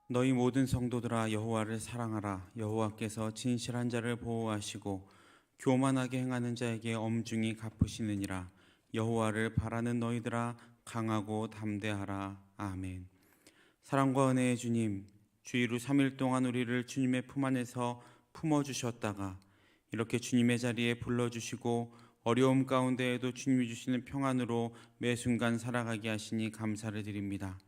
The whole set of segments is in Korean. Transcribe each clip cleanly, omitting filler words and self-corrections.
너희 모든 성도들아 여호와를 사랑하라. 여호와께서 진실한 자를 보호하시고 교만하게 행하는 자에게 엄중히 갚으시느니라. 여호와를 바라는 너희들아 강하고 담대하라. 아멘. 사랑과 은혜의 주님, 주일 후 3일 동안 우리를 주님의 품 안에서 품어주셨다가 이렇게 주님의 자리에 불러주시고 어려움 가운데에도 주님이 주시는 평안으로 매 순간 살아가게 하시니 감사를 드립니다.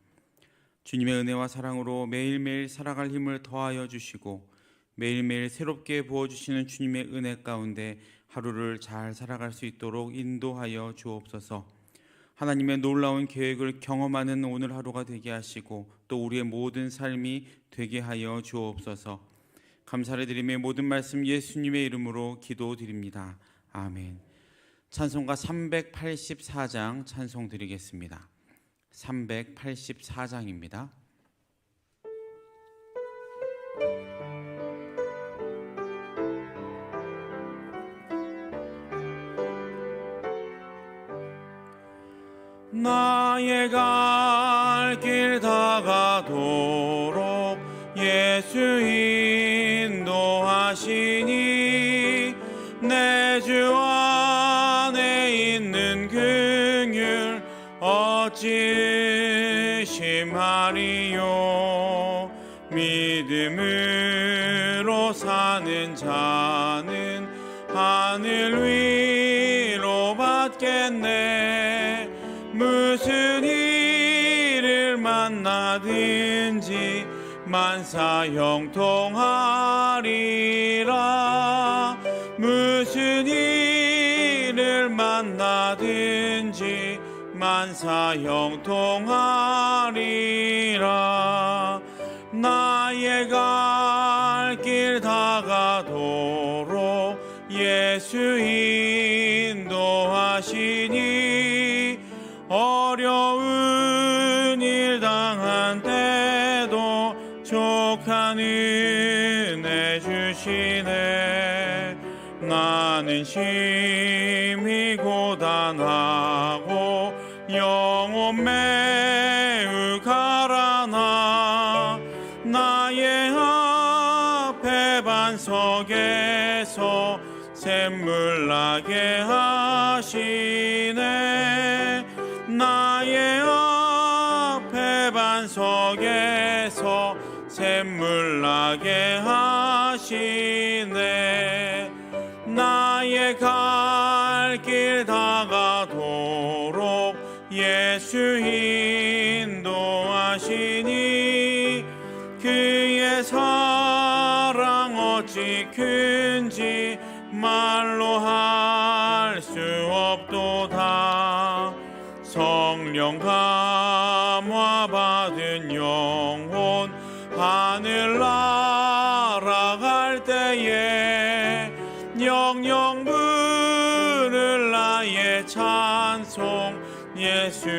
주님의 은혜와 사랑으로 매일매일 살아갈 힘을 더하여 주시고 매일매일 새롭게 부어주시는 주님의 은혜 가운데 하루를 잘 살아갈 수 있도록 인도하여 주옵소서. 하나님의 놀라운 계획을 경험하는 오늘 하루가 되게 하시고 또 우리의 모든 삶이 되게 하여 주옵소서. 감사를 드리며 모든 말씀 예수님의 이름으로 기도드립니다. 아멘. 찬송가 384장 찬송 드리겠습니다. 384장입니다. 나의 갈 길 다가도록 예수 인도하시니 내 주 안에 있는 긍휼 어찌 의심하리요. 믿음으로 사는 자는 하늘 위로 받겠네. 무슨 일을 만나든지 만사 형통하리라. 무슨 일을 만나든지 만사 형통하리라. 나의 갈 길 다가도록 예수 인도하시니 어려운 일 당한 때도 족한 은혜 주시네. 나는 심히 고단하고 영혼 매우 가라나 나의 앞에 반석에서 샘물 나게 하시네. 나의 앞에 반석에서 샘물 나게 하시네. 나의 갈 길 다가도록 예수 인도하시니 그의 사랑 어찌 큰지 말로 할 수 없도다. 성령 감화 받은 영혼 하늘 날아갈 때에 영영 부를 나의 찬송 예수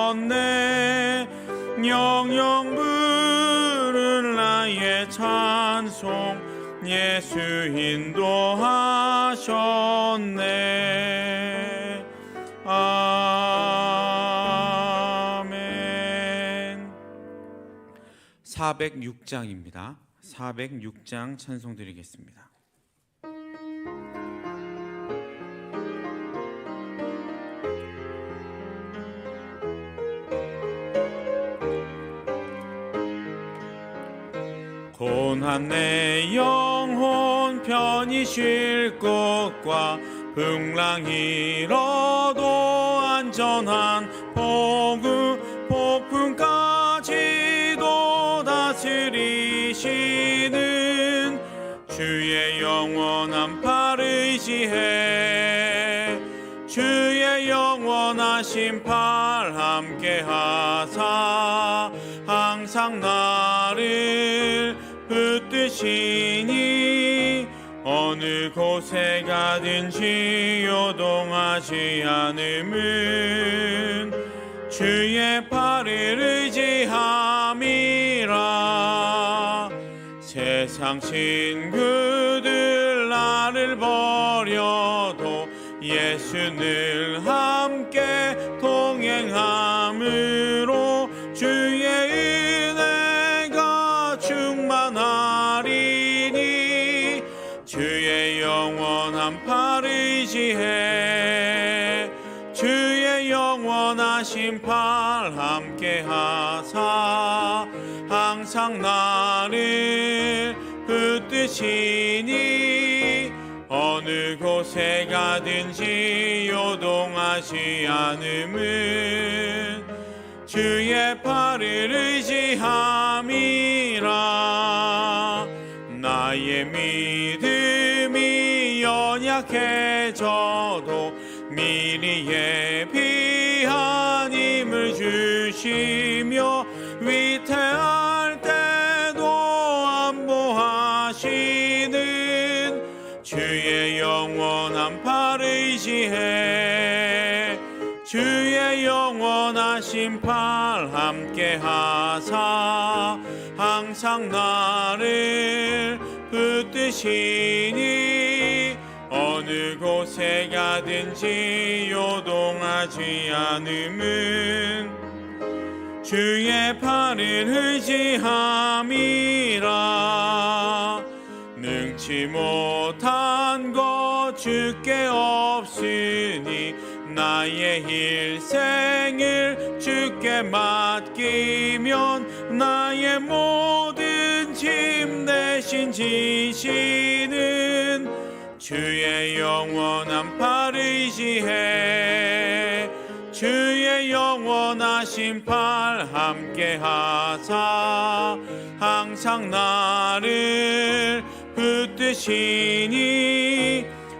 인도하셨네. 영영 부를 나의 찬송 예수 인도하셨네. 아멘. 406장입니다. 406장 찬송 드리겠습니다. 고난 내 영혼 편히 쉴 곳과 풍랑 일어도 안전한 폭풍까지도 다스리시는 주의 영원한 팔 의지해. 주의 영원하신 팔 함께 하사 항상 나를 붙드시니 어느 곳에 가든지 요동하지 않음은 주의 팔을 의지함이라. 세상 친구들 나를 버려도 예수 늘 함께 동행함으로 주의 영원하신 팔 함께 하사 항상 나를 붙드시니 어느 곳에 가든지 요동하지 않음은 주의 팔을 의지함이라. 나의 믿음이 연약해져도 미리 예비한 힘을 주시며 위태할 때도 안보하시는 주의 영원한 팔 의지해 주의 영원하신 팔 함께 하사 항상 나를 붙드시니 어느 곳에 가든지 요동하지 않음은 주의 팔을 의지함이라. 능치 못한 것 주께 없으니 나의 일생을 주께 맡기면 나의 모든 짐 대신 지시는 주의 영원한 팔 의지해 주의 영원하신 팔 함께 하사 항상 나를 붙드시니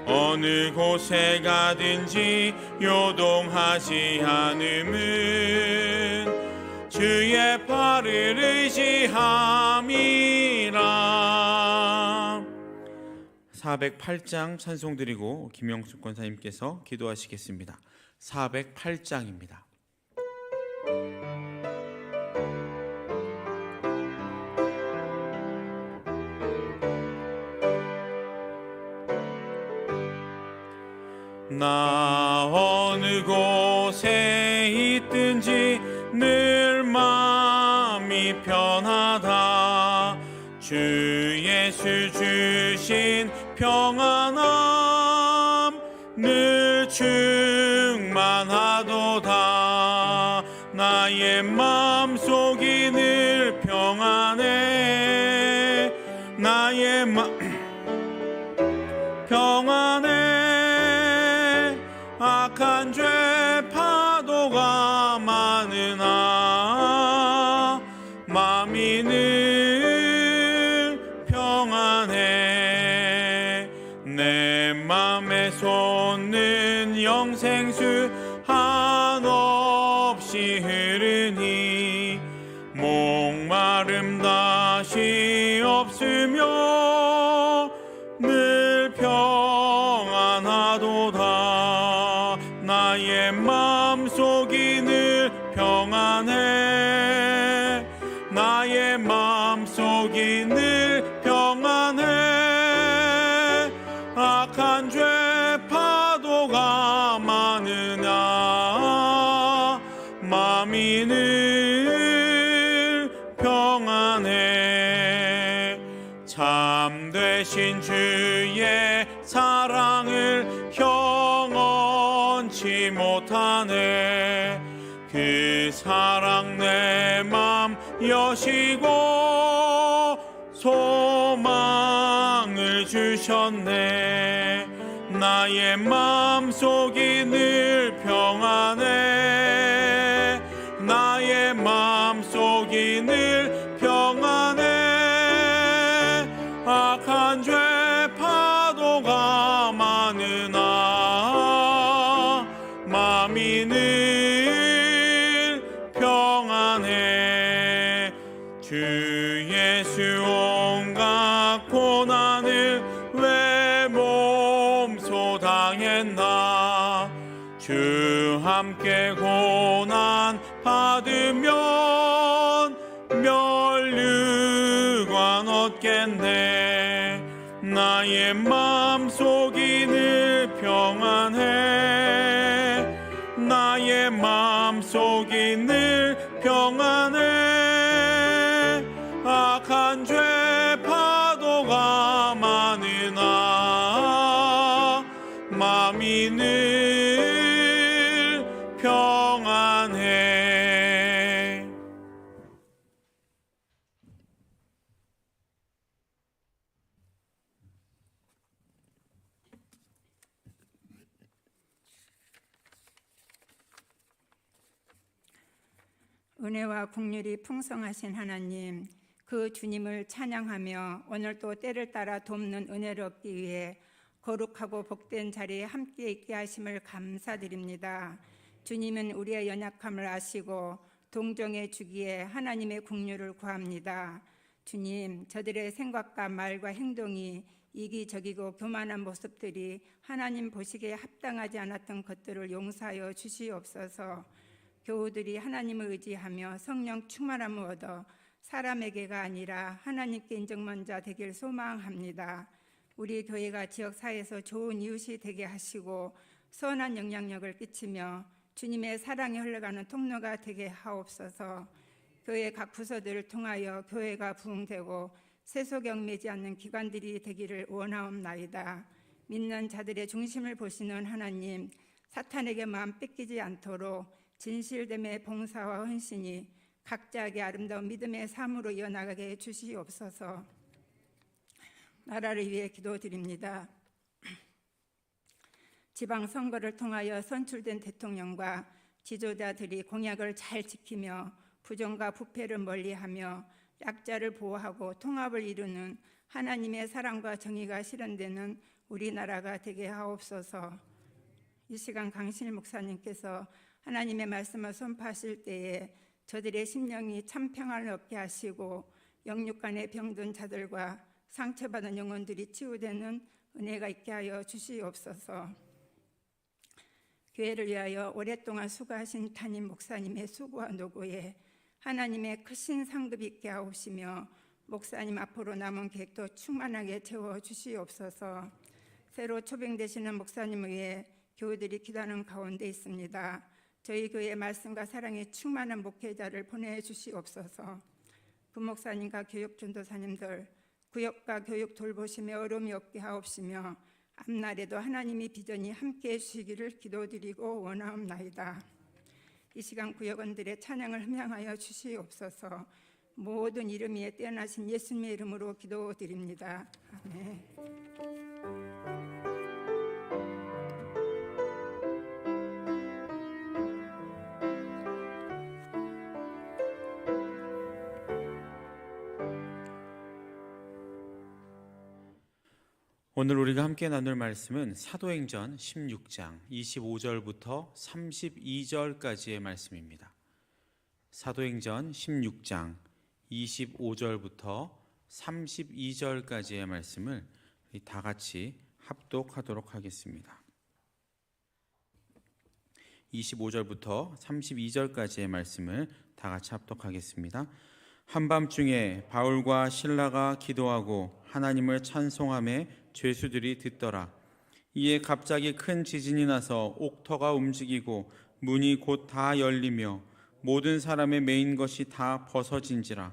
어느 곳에 가든지 요동하지 않음은 주의 팔을 의지함이라. 408장 찬송 드리고 김영숙 권사님께서 기도하시겠습니다. 408장입니다. 나 어느 곳에 있든지 늘 마음이 편하다. 주 예수 주신 평안함 늘 충만하도다. 나의 마음속이 늘 평안해 나의 평안해. 악한 죄 파도가 많으나 마음이 늘 평안해. 내 맘에 솟는 영생수 한없이 흐르니 목마름 다시 없으며 늘 평안하도다. 나의 마음속이 늘 평안해 나의 마음속이 늘 평안해. 악한 죄 파도가 많으나 마음이 늘 평안해. 참되신 주의 사랑을 형언치 못하네. 그 사랑 내 맘 여시고 소망을 주셨네. 나의 마음속이 늘 평안해 나의 마음속이 늘 평안해. 악한 죄 파도가 많으나 마음이 늘 평안해. 주 예수 온갖 고난을 왜 몸소 당했나. 주 함께 고난 받으면 멸류관 얻겠네. 나의 마음속이 늘 평안해 나의 마음속이 늘 평안해. 악한 죄 파도가 많으나 마음이 늘 평안해. 은혜와 긍휼이 풍성하신 하나님, 그 주님을 찬양하며 오늘 또 때를 따라 돕는 은혜를 얻기 위해 거룩하고 복된 자리에 함께 있게 하심을 감사드립니다. 주님은 우리의 연약함을 아시고 동정해 주기에 하나님의 긍휼을 구합니다. 주님, 저들의 생각과 말과 행동이 이기적이고 교만한 모습들이 하나님 보시기에 합당하지 않았던 것들을 용서하여 주시옵소서. 교우들이 하나님을 의지하며 성령 충만함을 얻어 사람에게가 아니라 하나님께 인정받는 자 되길 소망합니다. 우리 교회가 지역사회에서 좋은 이웃이 되게 하시고 선한 영향력을 끼치며 주님의 사랑이 흘러가는 통로가 되게 하옵소서. 교회 각 부서들을 통하여 교회가 부흥되고 세속경매지 않는 기관들이 되기를 원하옵나이다. 믿는 자들의 중심을 보시는 하나님, 사탄에게 마음 뺏기지 않도록 진실됨의 봉사와 헌신이 각자에게 아름다운 믿음의 삶으로 이어나가게 해주시옵소서. 나라를 위해 기도드립니다. 지방선거를 통하여 선출된 대통령과 지도자들이 공약을 잘 지키며 부정과 부패를 멀리하며 약자를 보호하고 통합을 이루는 하나님의 사랑과 정의가 실현되는 우리나라가 되게 하옵소서. 이 시간 강신일 목사님께서 하나님의 말씀을 선포하실 때에 저들의 심령이 참 평안을 얻게 하시고 영육간의 병든 자들과 상처받은 영혼들이 치유되는 은혜가 있게 하여 주시옵소서. 교회를 위하여 오랫동안 수고하신 담임 목사님의 수고와 노고에 하나님의 크신 상급이 있게 하옵시며 목사님 앞으로 남은 계획도 충만하게 채워 주시옵소서. 새로 초빙되시는 목사님을 위해 교우들이 기도하는 가운데 있습니다. 저희 교회의 말씀과 사랑에 충만한 목회자를 보내주시옵소서. 그 목사님과 교육 전도사님들 구역과 교육 돌보심에 어려움이 없게 하옵시며 앞날에도 하나님의 비전이 함께해 주시기를 기도드리고 원하옵나이다. 이 시간 구역원들의 찬양을 흠양하여 주시옵소서. 모든 이름 위에 뛰어나신 예수님의 이름으로 기도드립니다. 아멘. 오늘 우리가 함께 나눌 말씀은 사도행전 16장 25절부터 32절까지의 말씀입니다. 사도행전 16장 25절부터 32절까지의 말씀을 다 같이 합독하도록 하겠습니다. 25절부터 32절까지의 말씀을 다 같이 합독하겠습니다. 한밤중에 바울과 실라가 기도하고 하나님을 찬송하며 죄수들이 듣더라. 이에 갑자기 큰 지진이 나서 옥터가 움직이고 문이 곧 다 열리며 모든 사람의 매인 것이 다 벗어진지라.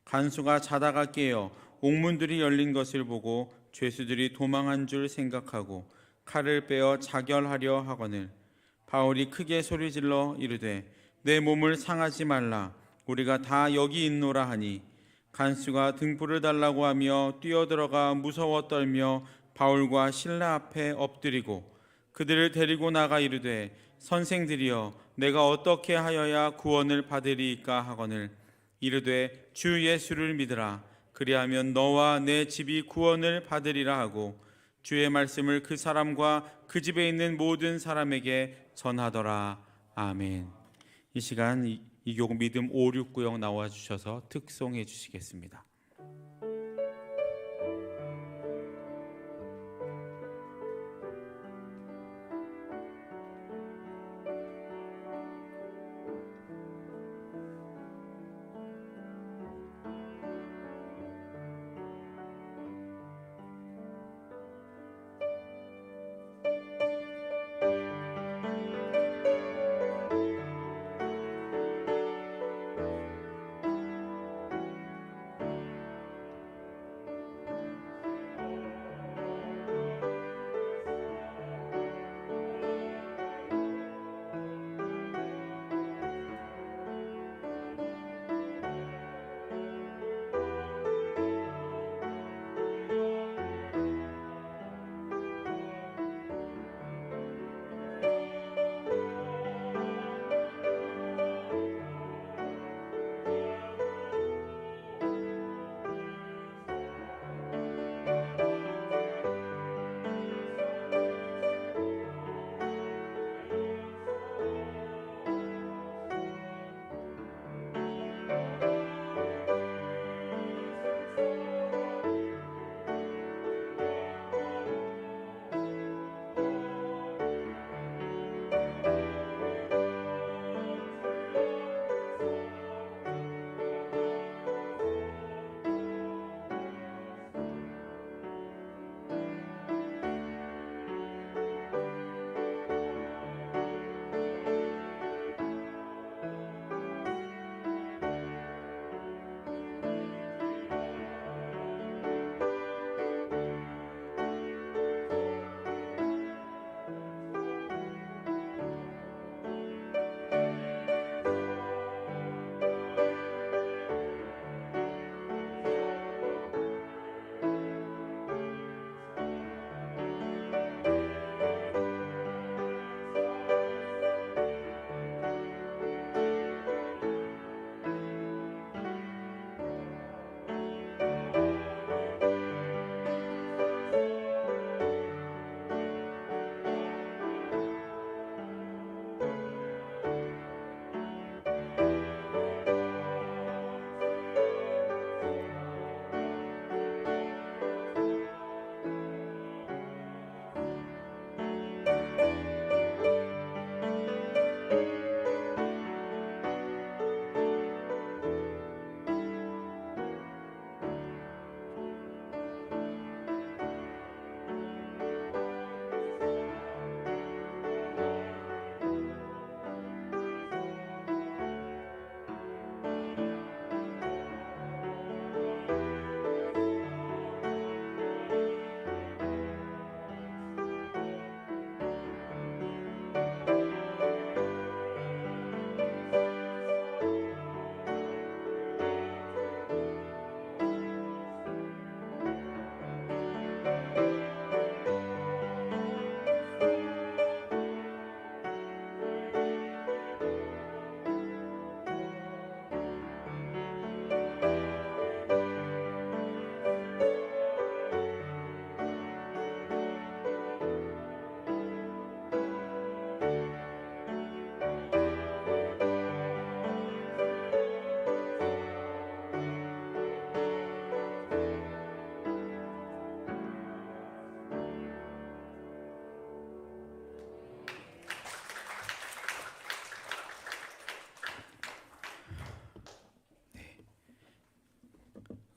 간수가 자다가 깨어 옥문들이 열린 것을 보고 죄수들이 도망한 줄 생각하고 칼을 빼어 자결하려 하거늘 바울이 크게 소리질러 이르되 내 몸을 상하지 말라. 우리가 다 여기 있노라 하니 간수가 등불을 달라고 하며 뛰어들어가 무서워 떨며 바울과 실라 앞에 엎드리고 그들을 데리고 나가 이르되 선생들이여 내가 어떻게 하여야 구원을 받으리이까 하거늘 이르되 주 예수를 믿으라. 그리하면 너와 내 집이 구원을 받으리라 하고 주의 말씀을 그 사람과 그 집에 있는 모든 사람에게 전하더라. 아멘. 이 시간 이교구 믿음 569형 나와주셔서 특송해 주시겠습니다.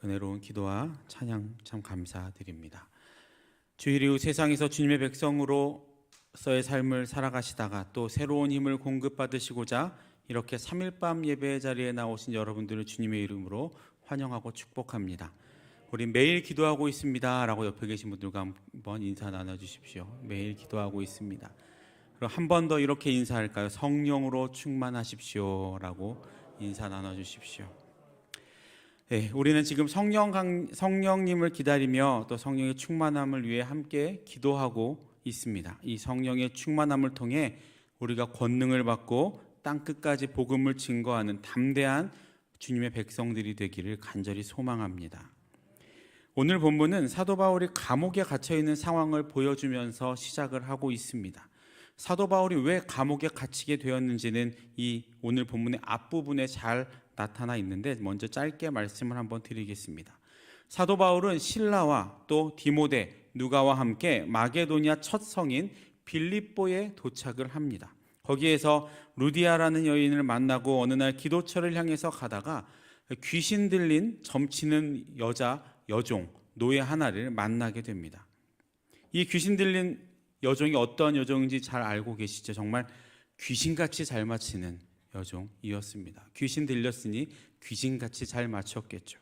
은혜로운 기도와 찬양 참 감사드립니다. 주일 이후 세상에서 주님의 백성으로서의 삶을 살아가시다가 또 새로운 힘을 공급받으시고자 이렇게 3일밤 예배 자리에 나오신 여러분들을 주님의 이름으로 환영하고 축복합니다. 우리 매일 기도하고 있습니다 라고 옆에 계신 분들과 한번 인사 나눠주십시오. 매일 기도하고 있습니다. 그럼 한 번 더 이렇게 인사할까요? 성령으로 충만하십시오 라고 인사 나눠주십시오. 네, 우리는 지금 성령님을 기다리며 또 성령의 충만함을 위해 함께 기도하고 있습니다. 이 성령의 충만함을 통해 우리가 권능을 받고 땅끝까지 복음을 증거하는 담대한 주님의 백성들이 되기를 간절히 소망합니다. 오늘 본문은 사도 바울이 감옥에 갇혀있는 상황을 보여주면서 시작을 하고 있습니다. 사도 바울이 왜 감옥에 갇히게 되었는지는 이 오늘 본문의 앞부분에 잘 나타나 있는데 먼저 짧게 말씀을 한번 드리겠습니다. 사도 바울은 실라와 또 디모데, 누가와 함께 마게도니아 첫 성인 빌립보에 도착을 합니다. 거기에서 루디아라는 여인을 만나고 어느 날 기도처를 향해서 가다가 귀신 들린 점치는 여종, 노예 하나를 만나게 됩니다. 이 귀신 들린 여종이 어떤 여종인지 잘 알고 계시죠? 정말 귀신같이 잘 맞히는 여종이었습니다. 귀신 들렸으니 귀신같이 잘 맞췄겠죠.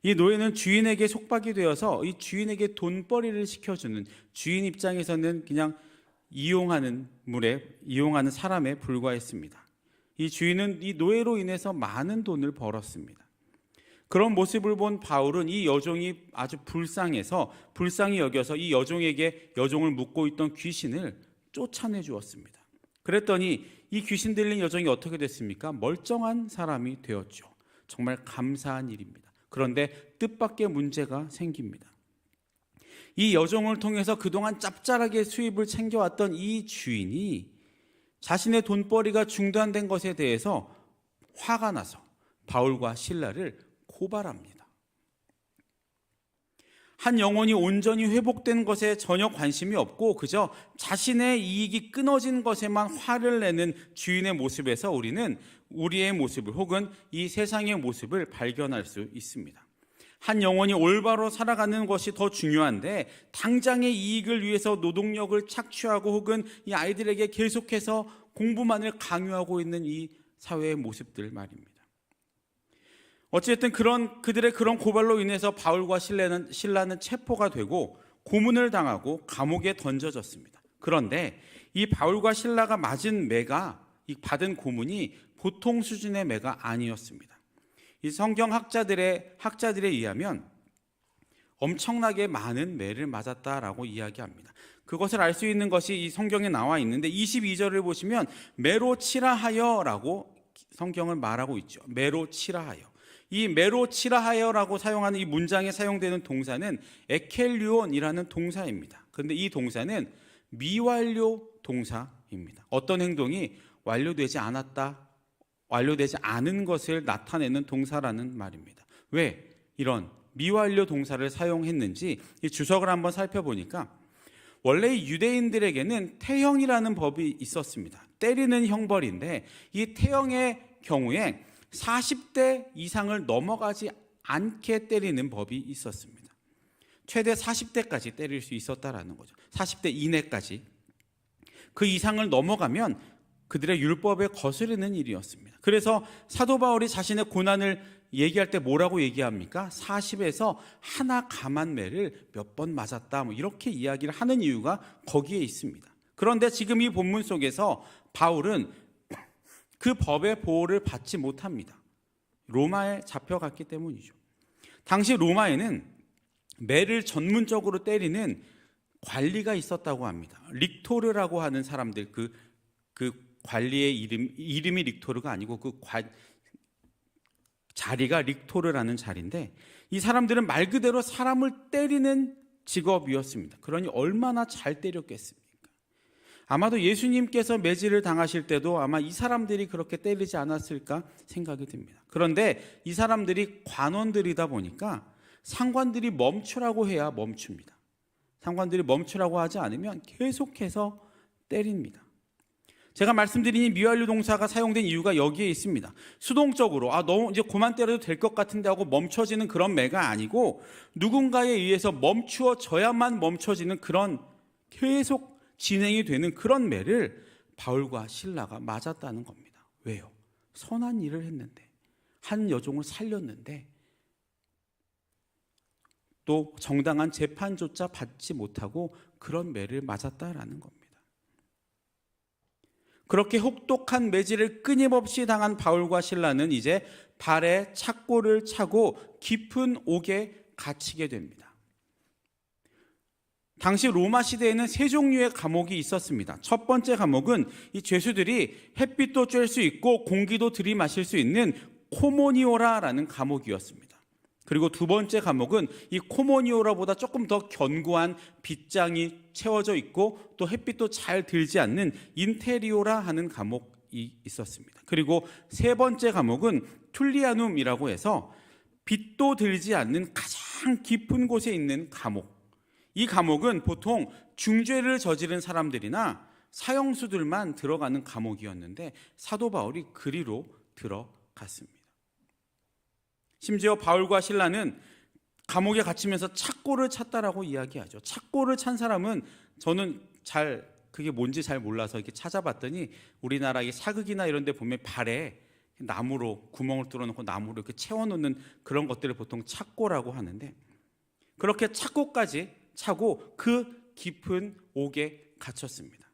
이 노예는 주인에게 속박이 되어서 이 주인에게 돈벌이를 시켜주는, 주인 입장에서는 그냥 이용하는 사람에 불과했습니다. 이 주인은 이 노예로 인해서 많은 돈을 벌었습니다. 그런 모습을 본 바울은 이 여종이 아주 불쌍히 여겨서 이 여종을 묶고 있던 귀신을 쫓아내 주었습니다. 그랬더니 이 귀신 들린 여종이 어떻게 됐습니까? 멀쩡한 사람이 되었죠. 정말 감사한 일입니다. 그런데 뜻밖의 문제가 생깁니다. 이 여종을 통해서 그동안 짭짤하게 수입을 챙겨왔던 이 주인이 자신의 돈벌이가 중단된 것에 대해서 화가 나서 바울과 실라를 고발합니다. 한 영혼이 온전히 회복된 것에 전혀 관심이 없고 그저 자신의 이익이 끊어진 것에만 화를 내는 주인의 모습에서 우리는 우리의 모습을 혹은 이 세상의 모습을 발견할 수 있습니다. 한 영혼이 올바로 살아가는 것이 더 중요한데 당장의 이익을 위해서 노동력을 착취하고 혹은 이 아이들에게 계속해서 공부만을 강요하고 있는 이 사회의 모습들 말입니다. 어쨌든 그들의 그런 고발로 인해서 바울과 실라는 체포가 되고 고문을 당하고 감옥에 던져졌습니다. 그런데 이 바울과 실라가 맞은 매가, 이 받은 고문이 보통 수준의 매가 아니었습니다. 이 성경 학자들에 의하면 엄청나게 많은 매를 맞았다라고 이야기합니다. 그것을 알 수 있는 것이 이 성경에 나와 있는데 22절을 보시면 매로 치라 하여라고 성경을 말하고 있죠. 매로 치라 하여. 이 매로 치라 하여라고 사용하는 이 문장에 사용되는 동사는 에켈류온이라는 동사입니다. 그런데 이 동사는 미완료 동사입니다. 어떤 행동이 완료되지 않은 것을 나타내는 동사라는 말입니다. 왜 이런 미완료 동사를 사용했는지 이 주석을 한번 살펴보니까 원래 유대인들에게는 태형이라는 법이 있었습니다. 때리는 형벌인데 이 태형의 경우에 40대 이상을 넘어가지 않게 때리는 법이 있었습니다. 최대 40대까지 때릴 수 있었다라는 거죠. 40대 이내까지. 그 이상을 넘어가면 그들의 율법에 거스르는 일이었습니다. 그래서 사도 바울이 자신의 고난을 얘기할 때 뭐라고 얘기합니까? 40에서 하나 감한 매를 몇 번 맞았다 이렇게 이야기를 하는 이유가 거기에 있습니다. 그런데 지금 이 본문 속에서 바울은 그 법의 보호를 받지 못합니다. 로마에 잡혀갔기 때문이죠. 당시 로마에는 매를 전문적으로 때리는 관리가 있었다고 합니다. 릭토르라고 하는 사람들, 그 관리의 이름이 릭토르가 아니고 자리가 릭토르라는 자리인데 이 사람들은 말 그대로 사람을 때리는 직업이었습니다. 그러니 얼마나 잘 때렸겠습니까? 아마도 예수님께서 매질을 당하실 때도 아마 이 사람들이 그렇게 때리지 않았을까 생각이 듭니다. 그런데 이 사람들이 관원들이다 보니까 상관들이 멈추라고 해야 멈춥니다. 상관들이 멈추라고 하지 않으면 계속해서 때립니다. 제가 말씀드린 이 미완료 동사가 사용된 이유가 여기에 있습니다. 수동적으로 너무 이제 그만 때려도 될 것 같은데 하고 멈춰지는 그런 매가 아니고 누군가에 의해서 멈추어져야만 멈춰지는 그런 계속 진행이 되는 그런 매를 바울과 실라가 맞았다는 겁니다. 왜요? 선한 일을 했는데, 한 여종을 살렸는데 또 정당한 재판조차 받지 못하고 그런 매를 맞았다라는 겁니다. 그렇게 혹독한 매질을 끊임없이 당한 바울과 실라는 이제 발에 착고를 차고 깊은 옥에 갇히게 됩니다. 당시 로마 시대에는 세 종류의 감옥이 있었습니다. 첫 번째 감옥은 이 죄수들이 햇빛도 쬐을 수 있고 공기도 들이마실 수 있는 코모니오라라는 감옥이었습니다. 그리고 두 번째 감옥은 이 코모니오라보다 조금 더 견고한 빗장이 채워져 있고 또 햇빛도 잘 들지 않는 인테리오라 하는 감옥이 있었습니다. 그리고 세 번째 감옥은 툴리아눔이라고 해서 빛도 들지 않는 가장 깊은 곳에 있는 감옥. 이 감옥은 보통 중죄를 저지른 사람들이나 사형수들만 들어가는 감옥이었는데 사도 바울이 그리로 들어갔습니다. 심지어 바울과 실라는 감옥에 갇히면서 착고를 찼다라고 이야기하죠. 착고를 찬 사람은 저는 그게 뭔지 잘 몰라서 이렇게 찾아봤더니 우리나라의 사극이나 이런 데 보면 발에 나무로 구멍을 뚫어놓고 나무로 이렇게 채워놓는 그런 것들을 보통 착고라고 하는데 그렇게 착고까지 차고 그 깊은 옥에 갇혔습니다.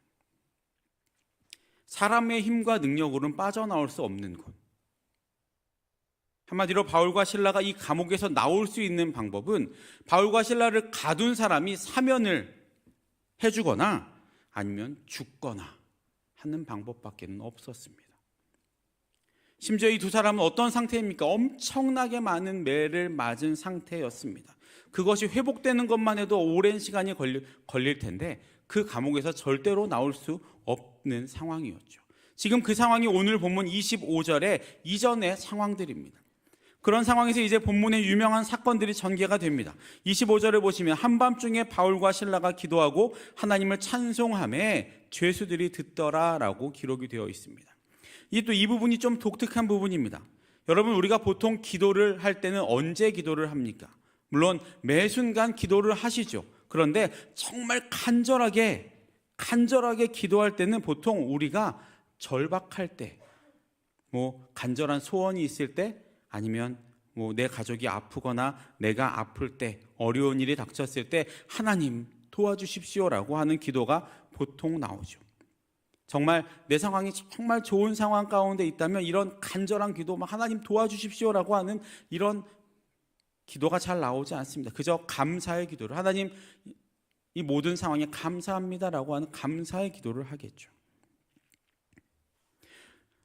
사람의 힘과 능력으로는 빠져나올 수 없는 곳. 한마디로 바울과 실라가 이 감옥에서 나올 수 있는 방법은 바울과 실라를 가둔 사람이 사면을 해주거나 아니면 죽거나 하는 방법밖에는 없었습니다. 심지어 이 두 사람은 어떤 상태입니까? 엄청나게 많은 매를 맞은 상태였습니다. 그것이 회복되는 것만 해도 오랜 시간이 걸릴 텐데 그 감옥에서 절대로 나올 수 없는 상황이었죠. 지금 그 상황이 오늘 본문 25절의 이전의 상황들입니다. 그런 상황에서 이제 본문의 유명한 사건들이 전개가 됩니다. 25절을 보시면 한밤중에 바울과 실라가 기도하고 하나님을 찬송하며 죄수들이 듣더라라고 기록이 되어 있습니다. 이 부분이 좀 독특한 부분입니다. 여러분, 우리가 보통 기도를 할 때는 언제 기도를 합니까? 물론 매 순간 기도를 하시죠. 그런데 정말 간절하게 기도할 때는 보통 우리가 절박할 때, 간절한 소원이 있을 때, 아니면 내 가족이 아프거나 내가 아플 때, 어려운 일이 닥쳤을 때 하나님 도와주십시오라고 하는 기도가 보통 나오죠. 정말 내 상황이 정말 좋은 상황 가운데 있다면 이런 간절한 기도, 하나님 도와주십시오라고 하는 이런 기도가 잘 나오지 않습니다. 그저 감사의 기도를, 하나님 이 모든 상황에 감사합니다라고 하는 감사의 기도를 하겠죠.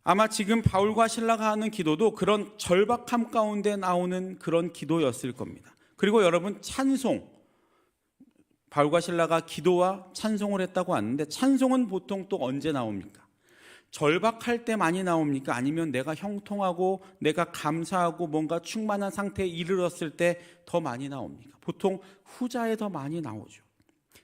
아마 지금 바울과 실라가 하는 기도도 그런 절박함 가운데 나오는 그런 기도였을 겁니다. 그리고 여러분, 찬송, 바울과 실라가 기도와 찬송을 했다고 하는데 찬송은 보통 또 언제 나옵니까? 절박할 때 많이 나옵니까? 아니면 내가 형통하고 내가 감사하고 뭔가 충만한 상태에 이르렀을 때 더 많이 나옵니까? 보통 후자에 더 많이 나오죠.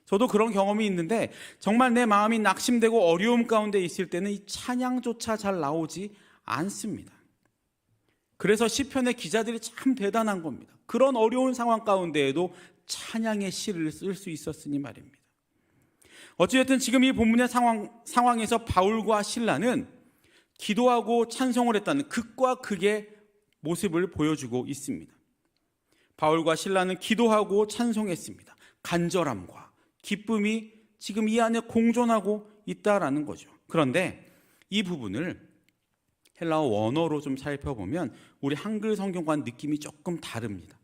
저도 그런 경험이 있는데 정말 내 마음이 낙심되고 어려움 가운데 있을 때는 이 찬양조차 잘 나오지 않습니다. 그래서 시편의 기자들이 참 대단한 겁니다. 그런 어려운 상황 가운데에도 찬양의 시를 쓸 수 있었으니 말입니다. 어찌됐든 지금 이 본문의 상황에서 바울과 실라는 기도하고 찬송을 했다는 극과 극의 모습을 보여주고 있습니다. 바울과 실라는 기도하고 찬송했습니다. 간절함과 기쁨이 지금 이 안에 공존하고 있다라는 거죠. 그런데 이 부분을 헬라어 원어로 좀 살펴보면 우리 한글 성경과는 느낌이 조금 다릅니다.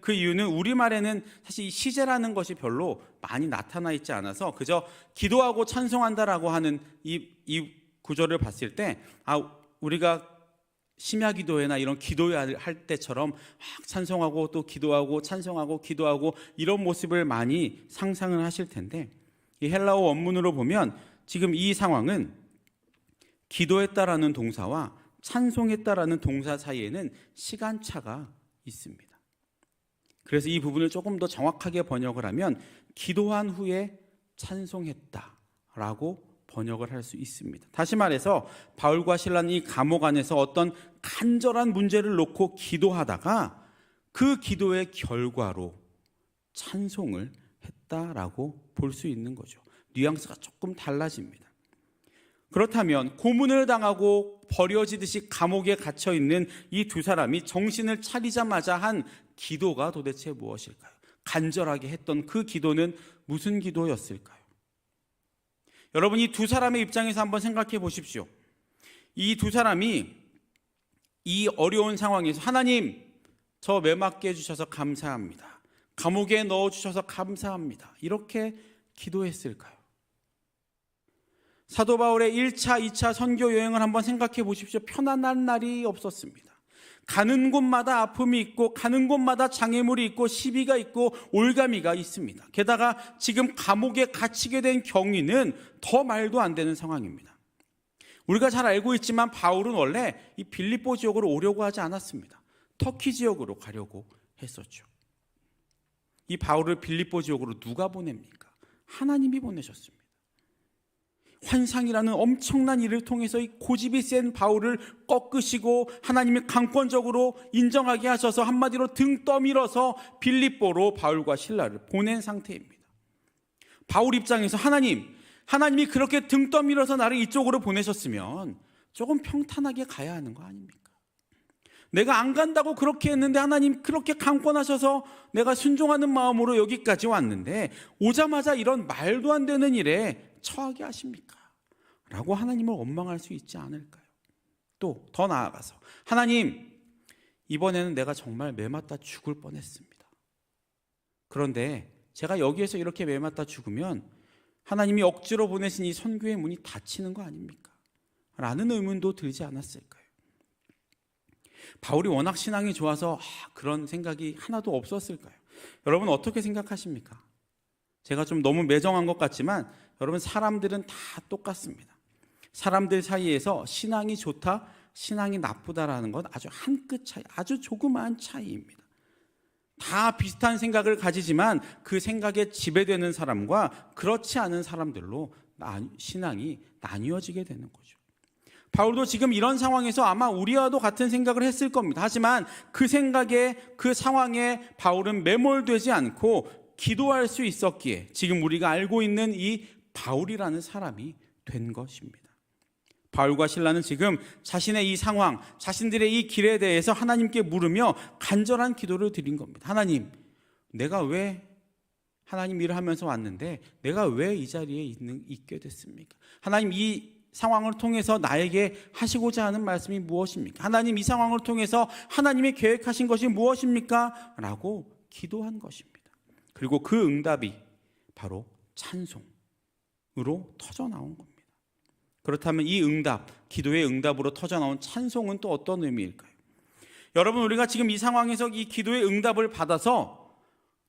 그 이유는 우리말에는 사실 이 시제라는 것이 별로 많이 나타나 있지 않아서 그저 기도하고 찬송한다라고 하는 이 구절을 봤을 때 우리가 심야 기도회나 이런 기도할 때처럼 막 찬송하고 또 기도하고 찬송하고 기도하고 이런 모습을 많이 상상을 하실 텐데 이 헬라어 원문으로 보면 지금 이 상황은 기도했다라는 동사와 찬송했다라는 동사 사이에는 시간차가 있습니다. 그래서 이 부분을 조금 더 정확하게 번역을 하면 기도한 후에 찬송했다라고 번역을 할 수 있습니다. 다시 말해서 바울과 실라는 이 감옥 안에서 어떤 간절한 문제를 놓고 기도하다가 그 기도의 결과로 찬송을 했다라고 볼 수 있는 거죠. 뉘앙스가 조금 달라집니다. 그렇다면 고문을 당하고 버려지듯이 감옥에 갇혀 있는 이 두 사람이 정신을 차리자마자 한 기도가 도대체 무엇일까요? 간절하게 했던 그 기도는 무슨 기도였을까요? 여러분, 이 두 사람의 입장에서 한번 생각해 보십시오. 이 두 사람이 이 어려운 상황에서 하나님, 저 매맞게 해주셔서 감사합니다. 감옥에 넣어주셔서 감사합니다. 이렇게 기도했을까요? 사도 바울의 1차, 2차 선교 여행을 한번 생각해 보십시오. 편안한 날이 없었습니다. 가는 곳마다 아픔이 있고 가는 곳마다 장애물이 있고 시비가 있고 올가미가 있습니다. 게다가 지금 감옥에 갇히게 된 경위는 더 말도 안 되는 상황입니다. 우리가 잘 알고 있지만 바울은 원래 이 빌립보 지역으로 오려고 하지 않았습니다. 터키 지역으로 가려고 했었죠. 이 바울을 빌립보 지역으로 누가 보냅니까? 하나님이 보내셨습니다. 환상이라는 엄청난 일을 통해서 이 고집이 센 바울을 꺾으시고 하나님이 강권적으로 인정하게 하셔서 한마디로 등 떠밀어서 빌립보로 바울과 실라를 보낸 상태입니다. 바울 입장에서 하나님이 그렇게 등 떠밀어서 나를 이쪽으로 보내셨으면 조금 평탄하게 가야 하는 거 아닙니까? 내가 안 간다고 그렇게 했는데 하나님 그렇게 강권하셔서 내가 순종하는 마음으로 여기까지 왔는데 오자마자 이런 말도 안 되는 일에 처하게 하십니까? 라고 하나님을 원망할 수 있지 않을까요? 또 더 나아가서 하나님, 이번에는 내가 정말 매맞다 죽을 뻔했습니다. 그런데 제가 여기에서 이렇게 매맞다 죽으면 하나님이 억지로 보내신 이 선교의 문이 닫히는 거 아닙니까? 라는 의문도 들지 않았을까요? 바울이 워낙 신앙이 좋아서 그런 생각이 하나도 없었을까요? 여러분 어떻게 생각하십니까? 제가 좀 너무 매정한 것 같지만 여러분, 사람들은 다 똑같습니다. 사람들 사이에서 신앙이 좋다, 신앙이 나쁘다라는 건 아주 한 끗 차이, 아주 조그마한 차이입니다. 다 비슷한 생각을 가지지만 그 생각에 지배되는 사람과 그렇지 않은 사람들로 신앙이 나뉘어지게 되는 거죠. 바울도 지금 이런 상황에서 아마 우리와도 같은 생각을 했을 겁니다. 하지만 그 생각에, 그 상황에 바울은 매몰되지 않고 기도할 수 있었기에 지금 우리가 알고 있는 이 바울이라는 사람이 된 것입니다. 바울과 실라는 지금 자신의 이 상황, 자신들의 이 길에 대해서 하나님께 물으며 간절한 기도를 드린 겁니다. 하나님, 내가 왜 하나님 일을 하면서 왔는데 내가 왜 이 자리에 있게 됐습니까? 하나님, 이 상황을 통해서 나에게 하시고자 하는 말씀이 무엇입니까? 하나님, 이 상황을 통해서 하나님이 계획하신 것이 무엇입니까? 라고 기도한 것입니다. 그리고 그 응답이 바로 찬송으로 터져나온 겁니다. 그렇다면 이 응답, 기도의 응답으로 터져나온 찬송은 또 어떤 의미일까요? 여러분, 우리가 지금 이 상황에서 이 기도의 응답을 받아서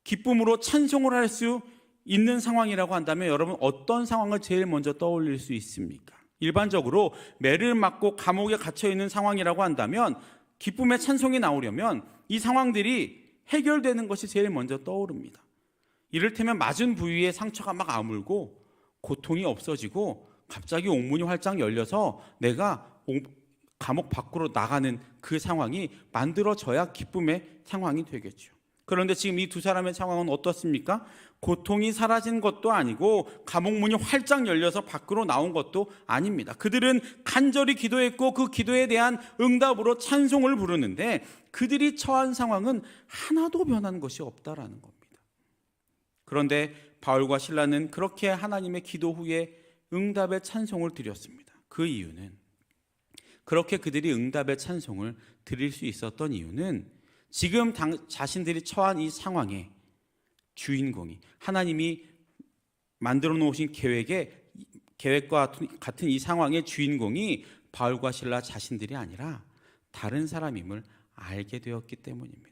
기쁨으로 찬송을 할 수 있는 상황이라고 한다면 여러분 어떤 상황을 제일 먼저 떠올릴 수 있습니까? 일반적으로 매를 맞고 감옥에 갇혀 있는 상황이라고 한다면 기쁨의 찬송이 나오려면 이 상황들이 해결되는 것이 제일 먼저 떠오릅니다. 이를테면 맞은 부위에 상처가 막 아물고 고통이 없어지고 갑자기 옥문이 활짝 열려서 내가 감옥 밖으로 나가는 그 상황이 만들어져야 기쁨의 상황이 되겠죠. 그런데 지금 이 두 사람의 상황은 어떻습니까? 고통이 사라진 것도 아니고 감옥 문이 활짝 열려서 밖으로 나온 것도 아닙니다. 그들은 간절히 기도했고 그 기도에 대한 응답으로 찬송을 부르는데 그들이 처한 상황은 하나도 변한 것이 없다라는 겁니다. 그런데 바울과 실라는 그렇게 하나님의 기도 후에 응답의 찬송을 드렸습니다. 그 이유는, 그렇게 그들이 응답의 찬송을 드릴 수 있었던 이유는 지금 자신들이 처한 이 상황의 주인공이, 하나님이 만들어 놓으신 계획과 같은 이 상황의 주인공이 바울과 실라 자신들이 아니라 다른 사람임을 알게 되었기 때문입니다.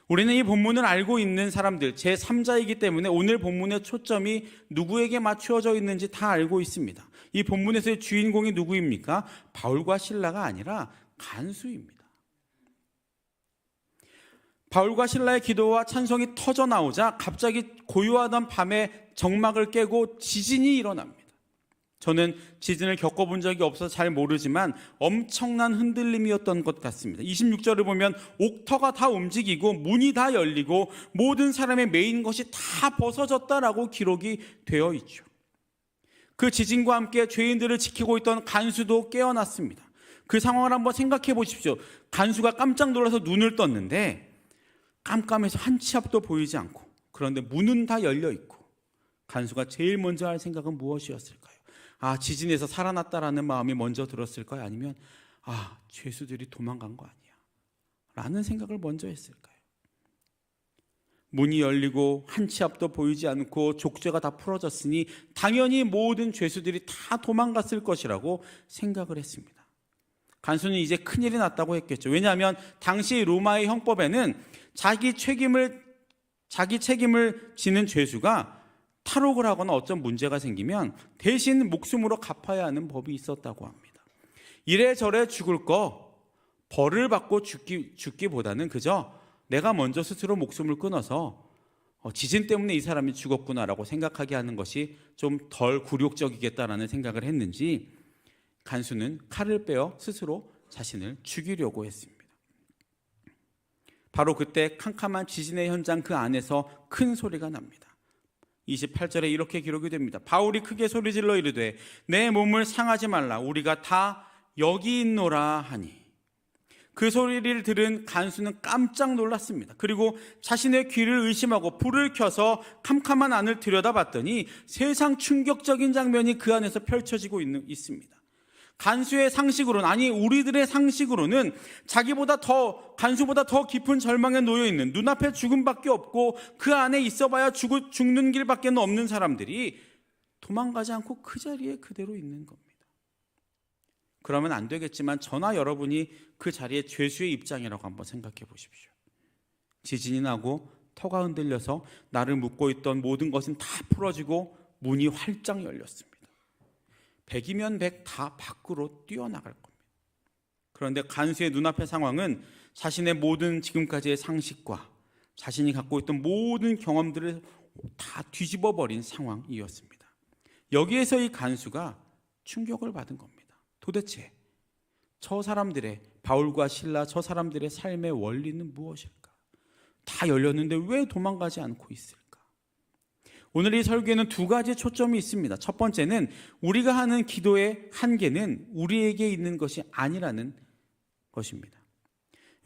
우리는 이 본문을 알고 있는 사람들, 제3자이기 때문에 오늘 본문의 초점이 누구에게 맞추어져 있는지 다 알고 있습니다. 이 본문에서의 주인공이 누구입니까? 바울과 실라가 아니라 간수입니다. 바울과 실라의 기도와 찬송이 터져 나오자 갑자기 고요하던 밤에 정막을 깨고 지진이 일어납니다. 저는 지진을 겪어본 적이 없어서 잘 모르지만 엄청난 흔들림이었던 것 같습니다. 26절을 보면 옥터가 다 움직이고 문이 다 열리고 모든 사람의 메인 것이 다 벗어졌다라고 기록이 되어 있죠. 그 지진과 함께 죄인들을 지키고 있던 간수도 깨어났습니다. 그 상황을 한번 생각해 보십시오. 간수가 깜짝 놀라서 눈을 떴는데 깜깜해서 한 치 앞도 보이지 않고, 그런데 문은 다 열려 있고, 간수가 제일 먼저 할 생각은 무엇이었을까요? 지진에서 살아났다라는 마음이 먼저 들었을까요? 아니면 죄수들이 도망간 거 아니야 라는 생각을 먼저 했을까요? 문이 열리고 한 치 앞도 보이지 않고 족쇄가 다 풀어졌으니 당연히 모든 죄수들이 다 도망갔을 것이라고 생각을 했습니다. 간수는 이제 큰일이 났다고 했겠죠. 왜냐하면 당시 로마의 형법에는 자기 책임을 지는 죄수가 탈옥을 하거나 어떤 문제가 생기면 대신 목숨으로 갚아야 하는 법이 있었다고 합니다. 이래저래 죽을 거 벌을 받고 죽기보다는 그저 내가 먼저 스스로 목숨을 끊어서 지진 때문에 이 사람이 죽었구나라고 생각하게 하는 것이 좀 덜 굴욕적이겠다라는 생각을 했는지 간수는 칼을 빼어 스스로 자신을 죽이려고 했습니다. 바로 그때 캄캄한 지진의 현장 그 안에서 큰 소리가 납니다. 28절에 이렇게 기록이 됩니다. 바울이 크게 소리질러 이르되 내 몸을 상하지 말라 우리가 다 여기 있노라 하니. 그 소리를 들은 간수는 깜짝 놀랐습니다. 그리고 자신의 귀를 의심하고 불을 켜서 캄캄한 안을 들여다봤더니 세상 충격적인 장면이 그 안에서 펼쳐지고 있습니다. 간수의 상식으로는, 아니 우리들의 상식으로는 간수보다 더 깊은 절망에 놓여 있는, 눈앞에 죽음밖에 없고 그 안에 있어봐야 죽는 길밖에 없는 사람들이 도망가지 않고 그 자리에 그대로 있는 겁니다. 그러면 안 되겠지만 저나 여러분이 그 자리에 죄수의 입장이라고 한번 생각해 보십시오. 지진이 나고 터가 흔들려서 나를 묶고 있던 모든 것은 다 풀어지고 문이 활짝 열렸습니다. 100이면 100 다 밖으로 뛰어나갈 겁니다. 그런데 간수의 눈앞의 상황은 자신의 모든 지금까지의 상식과 자신이 갖고 있던 모든 경험들을 다 뒤집어 버린 상황이었습니다. 여기에서 이 간수가 충격을 받은 겁니다. 도대체 저 사람들의, 바울과 실라 저 사람들의 삶의 원리는 무엇일까? 다 열렸는데 왜 도망가지 않고 있을까? 오늘 이 설교에는 두 가지 초점이 있습니다. 첫 번째는 우리가 하는 기도의 한계는 우리에게 있는 것이 아니라는 것입니다.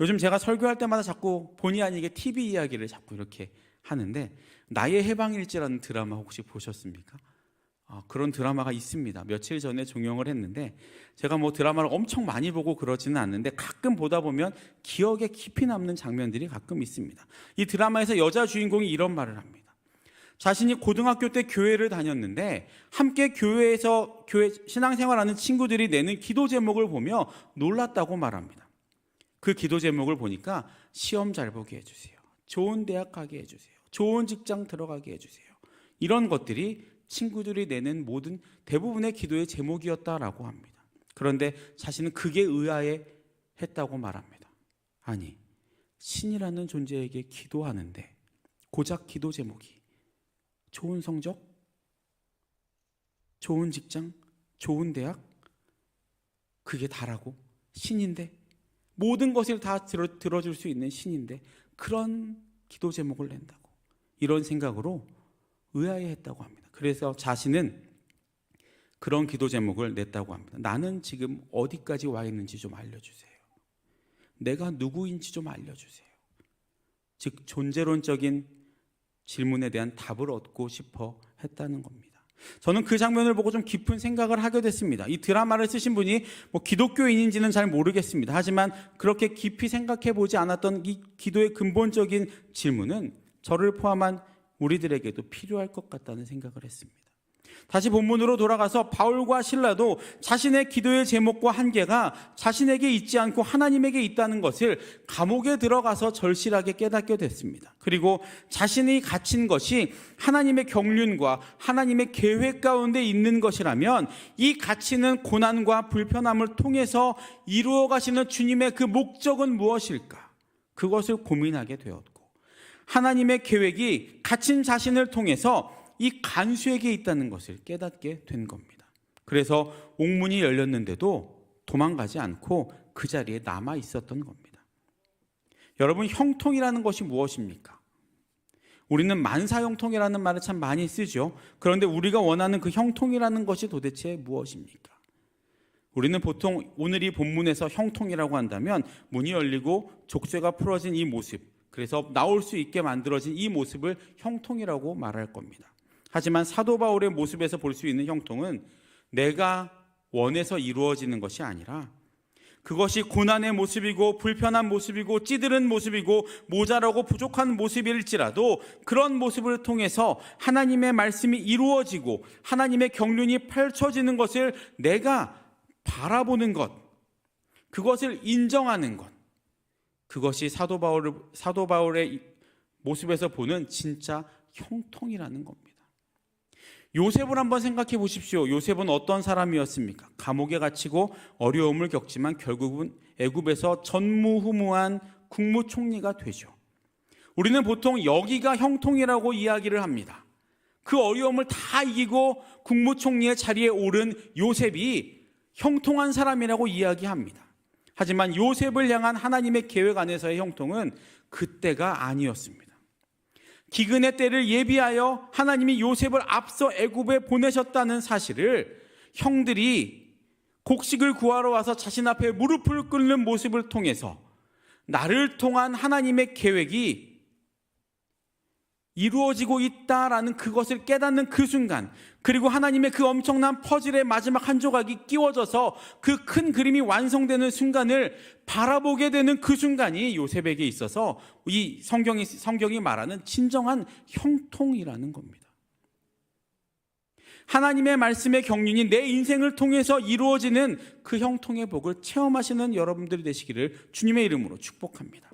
요즘 제가 설교할 때마다 자꾸 본의 아니게 TV 이야기를 자꾸 이렇게 하는데, 나의 해방일지라는 드라마 혹시 보셨습니까? 그런 드라마가 있습니다. 며칠 전에 종영을 했는데, 제가 드라마를 엄청 많이 보고 그러지는 않는데 가끔 보다 보면 기억에 깊이 남는 장면들이 가끔 있습니다. 이 드라마에서 여자 주인공이 이런 말을 합니다. 자신이 고등학교 때 교회를 다녔는데 함께 교회에서 신앙생활하는 친구들이 내는 기도 제목을 보며 놀랐다고 말합니다. 그 기도 제목을 보니까 시험 잘 보게 해주세요, 좋은 대학 가게 해주세요, 좋은 직장 들어가게 해주세요, 이런 것들이 친구들이 내는 대부분의 기도의 제목이었다라고 합니다. 그런데 자신은 그게 의아해 했다고 말합니다. 아니, 신이라는 존재에게 기도하는데 고작 기도 제목이 좋은 성적, 좋은 직장, 좋은 대학, 그게 다라고? 신인데, 모든 것을 다 들어줄 수 있는 신인데 그런 기도 제목을 낸다고? 이런 생각으로 의아해했다고 합니다. 그래서 자신은 그런 기도 제목을 냈다고 합니다. 나는 지금 어디까지 와 있는지 좀 알려주세요. 내가 누구인지 좀 알려주세요. 즉 존재론적인 질문에 대한 답을 얻고 싶어 했다는 겁니다. 저는 그 장면을 보고 좀 깊은 생각을 하게 됐습니다. 이 드라마를 쓰신 분이 기독교인인지는 잘 모르겠습니다. 하지만 그렇게 깊이 생각해 보지 않았던 이 기도의 근본적인 질문은 저를 포함한 우리들에게도 필요할 것 같다는 생각을 했습니다. 다시 본문으로 돌아가서 바울과 실라도 자신의 기도의 제목과 한계가 자신에게 있지 않고 하나님에게 있다는 것을 감옥에 들어가서 절실하게 깨닫게 됐습니다. 그리고 자신이 갇힌 것이 하나님의 경륜과 하나님의 계획 가운데 있는 것이라면 이 갇히는 고난과 불편함을 통해서 이루어 가시는 주님의 그 목적은 무엇일까? 그것을 고민하게 되었고, 하나님의 계획이 갇힌 자신을 통해서 이 간수에게 있다는 것을 깨닫게 된 겁니다. 그래서 옥문이 열렸는데도 도망가지 않고 그 자리에 남아 있었던 겁니다. 여러분, 형통이라는 것이 무엇입니까? 우리는 만사형통이라는 말을 참 많이 쓰죠. 그런데 우리가 원하는 그 형통이라는 것이 도대체 무엇입니까? 우리는 보통 오늘 이 본문에서 형통이라고 한다면 문이 열리고 족쇄가 풀어진 이 모습, 그래서 나올 수 있게 만들어진 이 모습을 형통이라고 말할 겁니다. 하지만 사도 바울의 모습에서 볼 수 있는 형통은 내가 원해서 이루어지는 것이 아니라 그것이 고난의 모습이고 불편한 모습이고 찌들은 모습이고 모자라고 부족한 모습일지라도 그런 모습을 통해서 하나님의 말씀이 이루어지고 하나님의 경륜이 펼쳐지는 것을 내가 바라보는 것, 그것을 인정하는 것, 그것이 사도 바울의 모습에서 보는 진짜 형통이라는 겁니다. 요셉을 한번 생각해 보십시오. 요셉은 어떤 사람이었습니까? 감옥에 갇히고 어려움을 겪지만 결국은 애굽에서 전무후무한 국무총리가 되죠. 우리는 보통 여기가 형통이라고 이야기를 합니다. 그 어려움을 다 이기고 국무총리의 자리에 오른 요셉이 형통한 사람이라고 이야기합니다. 하지만 요셉을 향한 하나님의 계획 안에서의 형통은 그때가 아니었습니다. 기근의 때를 예비하여 하나님이 요셉을 앞서 애굽에 보내셨다는 사실을 형들이 곡식을 구하러 와서 자신 앞에 무릎을 꿇는 모습을 통해서 나를 통한 하나님의 계획이 이루어지고 있다라는 그것을 깨닫는 그 순간, 그리고 하나님의 그 엄청난 퍼즐의 마지막 한 조각이 끼워져서 그 큰 그림이 완성되는 순간을 바라보게 되는 그 순간이 요셉에게 있어서 이 성경이 말하는 진정한 형통이라는 겁니다. 하나님의 말씀의 경륜이 내 인생을 통해서 이루어지는 그 형통의 복을 체험하시는 여러분들이 되시기를 주님의 이름으로 축복합니다.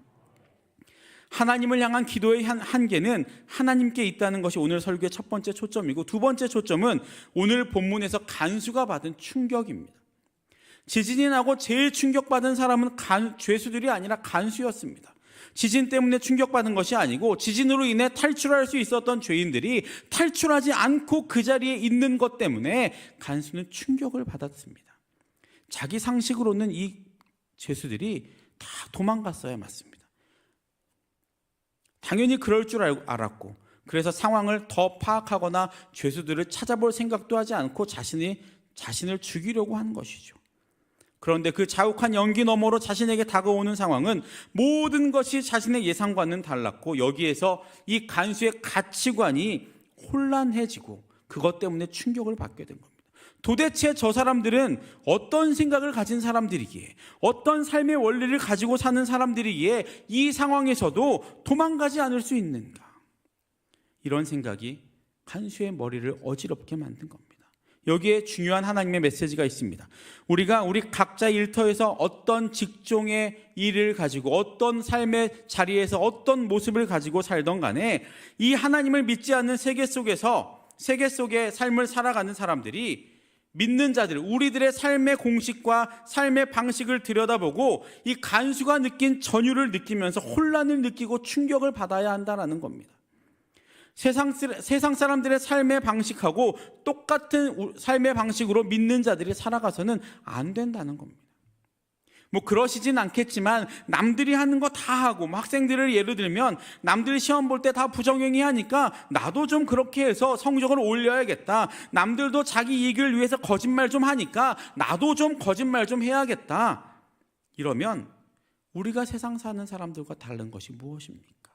하나님을 향한 기도의 한계는 하나님께 있다는 것이 오늘 설교의 첫 번째 초점이고, 두 번째 초점은 오늘 본문에서 간수가 받은 충격입니다. 지진이 나고 제일 충격받은 사람은 죄수들이 아니라 간수였습니다. 지진 때문에 충격받은 것이 아니고 지진으로 인해 탈출할 수 있었던 죄인들이 탈출하지 않고 그 자리에 있는 것 때문에 간수는 충격을 받았습니다. 자기 상식으로는 이 죄수들이 다 도망갔어야 맞습니다. 당연히 그럴 줄 알았고, 그래서 상황을 더 파악하거나 죄수들을 찾아볼 생각도 하지 않고 자신을 죽이려고 한 것이죠. 그런데 그 자욱한 연기 너머로 자신에게 다가오는 상황은 모든 것이 자신의 예상과는 달랐고, 여기에서 이 간수의 가치관이 혼란해지고 그것 때문에 충격을 받게 된 겁니다. 도대체 저 사람들은 어떤 생각을 가진 사람들이기에, 어떤 삶의 원리를 가지고 사는 사람들이기에 이 상황에서도 도망가지 않을 수 있는가? 이런 생각이 간수의 머리를 어지럽게 만든 겁니다. 여기에 중요한 하나님의 메시지가 있습니다. 우리 각자 일터에서 어떤 직종의 일을 가지고 어떤 삶의 자리에서 어떤 모습을 가지고 살던 간에 이 하나님을 믿지 않는 세계 속의 삶을 살아가는 사람들이, 믿는 자들, 우리들의 삶의 공식과 삶의 방식을 들여다보고 이 간수가 느낀 전율을 느끼면서 혼란을 느끼고 충격을 받아야 한다는 겁니다. 세상 사람들의 삶의 방식하고 똑같은 삶의 방식으로 믿는 자들이 살아가서는 안 된다는 겁니다. 그러시진 않겠지만 남들이 하는 거 다 하고, 학생들을 예를 들면 남들이 시험 볼 때 다 부정행위 하니까 나도 좀 그렇게 해서 성적을 올려야겠다. 남들도 자기 이익을 위해서 거짓말 좀 하니까 나도 좀 거짓말 좀 해야겠다. 이러면 우리가 세상 사는 사람들과 다른 것이 무엇입니까?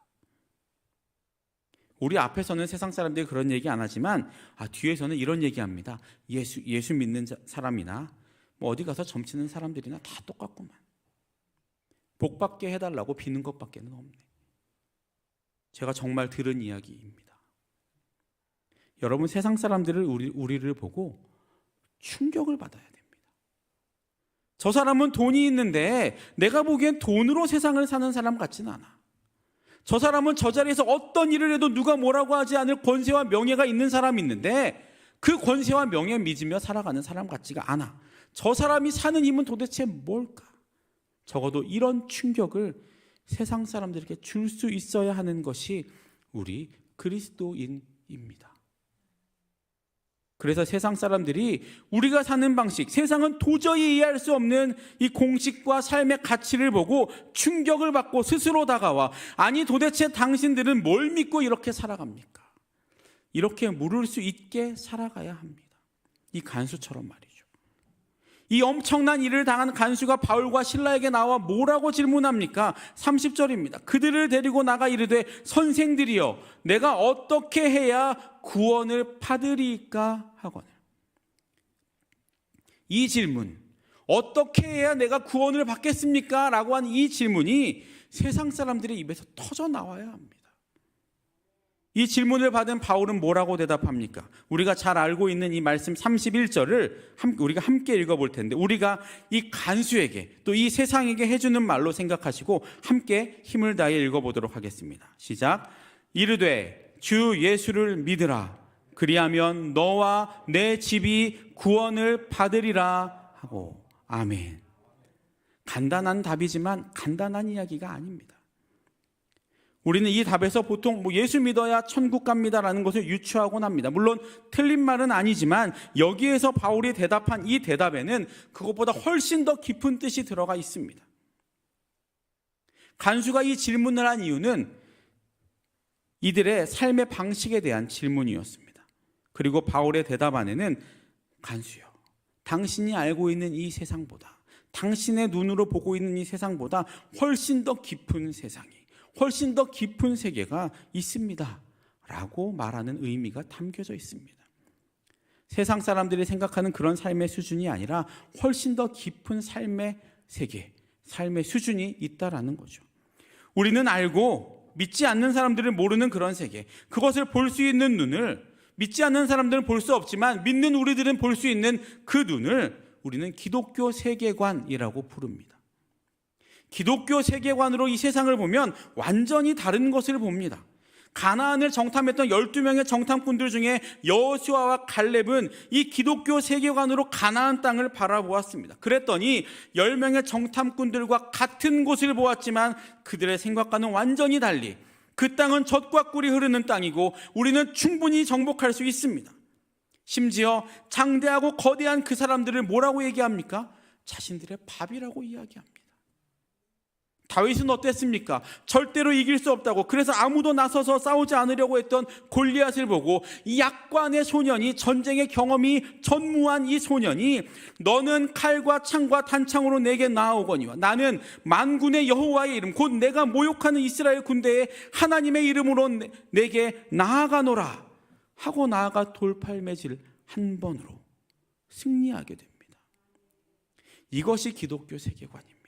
우리 앞에서는 세상 사람들이 그런 얘기 안 하지만 뒤에서는 이런 얘기합니다. 예수 믿는 사람이나 어디 가서 점치는 사람들이나 다 똑같구만. 복 받게 해달라고 비는 것밖에는 없네. 제가 정말 들은 이야기입니다. 여러분, 세상 사람들을 우리를 보고 충격을 받아야 됩니다. 저 사람은 돈이 있는데 내가 보기엔 돈으로 세상을 사는 사람 같지는 않아. 저 사람은 저 자리에서 어떤 일을 해도 누가 뭐라고 하지 않을 권세와 명예가 있는 사람이 있는데 그 권세와 명예 믿으며 살아가는 사람 같지가 않아. 저 사람이 사는 힘은 도대체 뭘까? 적어도 이런 충격을 세상 사람들에게 줄 수 있어야 하는 것이 우리 그리스도인입니다. 그래서 세상 사람들이 우리가 사는 방식, 세상은 도저히 이해할 수 없는 이 공식과 삶의 가치를 보고 충격을 받고 스스로 다가와, 아니 도대체 당신들은 뭘 믿고 이렇게 살아갑니까? 이렇게 물을 수 있게 살아가야 합니다. 이 간수처럼 말이죠. 이 엄청난 일을 당한 간수가 바울과 실라에게 나와 뭐라고 질문합니까? 30절입니다. 그들을 데리고 나가 이르되 선생들이여 내가 어떻게 해야 구원을 받으리까 하거늘. 이 질문, 어떻게 해야 내가 구원을 받겠습니까? 라고 한 이 질문이 세상 사람들의 입에서 터져 나와야 합니다. 이 질문을 받은 바울은 뭐라고 대답합니까? 우리가 잘 알고 있는 이 말씀 31절을 우리가 함께 읽어볼 텐데, 우리가 이 간수에게 또 이 세상에게 해주는 말로 생각하시고 함께 힘을 다해 읽어보도록 하겠습니다. 시작. 이르되 주 예수를 믿으라. 그리하면 너와 내 집이 구원을 받으리라 하고. 아멘. 간단한 답이지만 간단한 이야기가 아닙니다. 우리는 이 답에서 보통 예수 믿어야 천국 갑니다라는 것을 유추하곤 합니다. 물론 틀린 말은 아니지만 여기에서 바울이 대답한 이 대답에는 그것보다 훨씬 더 깊은 뜻이 들어가 있습니다. 간수가 이 질문을 한 이유는 이들의 삶의 방식에 대한 질문이었습니다. 그리고 바울의 대답 안에는 간수여, 당신이 알고 있는 이 세상보다, 당신의 눈으로 보고 있는 이 세상보다 훨씬 더 깊은 세상이, 훨씬 더 깊은 세계가 있습니다 라고 말하는 의미가 담겨져 있습니다. 세상 사람들이 생각하는 그런 삶의 수준이 아니라 훨씬 더 깊은 삶의 세계, 삶의 수준이 있다라는 거죠. 우리는 알고 믿지 않는 사람들은 모르는 그런 세계, 그것을 볼 수 있는 눈을, 믿지 않는 사람들은 볼 수 없지만 믿는 우리들은 볼 수 있는 그 눈을 우리는 기독교 세계관이라고 부릅니다. 기독교 세계관으로 이 세상을 보면 완전히 다른 것을 봅니다. 가나안을 정탐했던 12명의 정탐꾼들 중에 여호수아와 갈렙은 이 기독교 세계관으로 가나안 땅을 바라보았습니다. 그랬더니 10명의 정탐꾼들과 같은 곳을 보았지만 그들의 생각과는 완전히 달리 그 땅은 젖과 꿀이 흐르는 땅이고 우리는 충분히 정복할 수 있습니다. 심지어 장대하고 거대한 그 사람들을 뭐라고 얘기합니까? 자신들의 밥이라고 이야기합니다. 다윗은 어땠습니까? 절대로 이길 수 없다고, 그래서 아무도 나서서 싸우지 않으려고 했던 골리앗을 보고 이 약관의 소년이, 전쟁의 경험이 전무한 이 소년이 너는 칼과 창과 단창으로 내게 나아오거니와 나는 만군의 여호와의 이름 곧 내가 모욕하는 이스라엘 군대의 하나님의 이름으로 내게 나아가노라 하고 나아가 돌팔매질 한 번으로 승리하게 됩니다. 이것이 기독교 세계관입니다.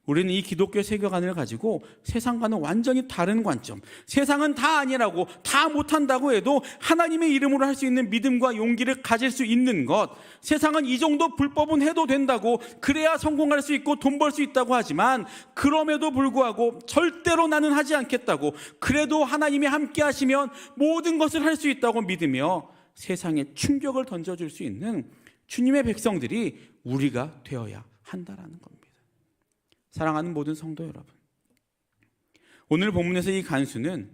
우리는 이 기독교 세계관을 가지고 세상과는 완전히 다른 관점, 세상은 다 아니라고, 다 못한다고 해도 하나님의 이름으로 할 수 있는 믿음과 용기를 가질 수 있는 것, 세상은 이 정도 불법은 해도 된다고, 그래야 성공할 수 있고 돈 벌 수 있다고 하지만 그럼에도 불구하고 절대로 나는 하지 않겠다고, 그래도 하나님이 함께 하시면 모든 것을 할 수 있다고 믿으며 세상에 충격을 던져줄 수 있는 주님의 백성들이 우리가 되어야 한다라는 겁니다. 사랑하는 모든 성도 여러분, 오늘 본문에서 이 간수는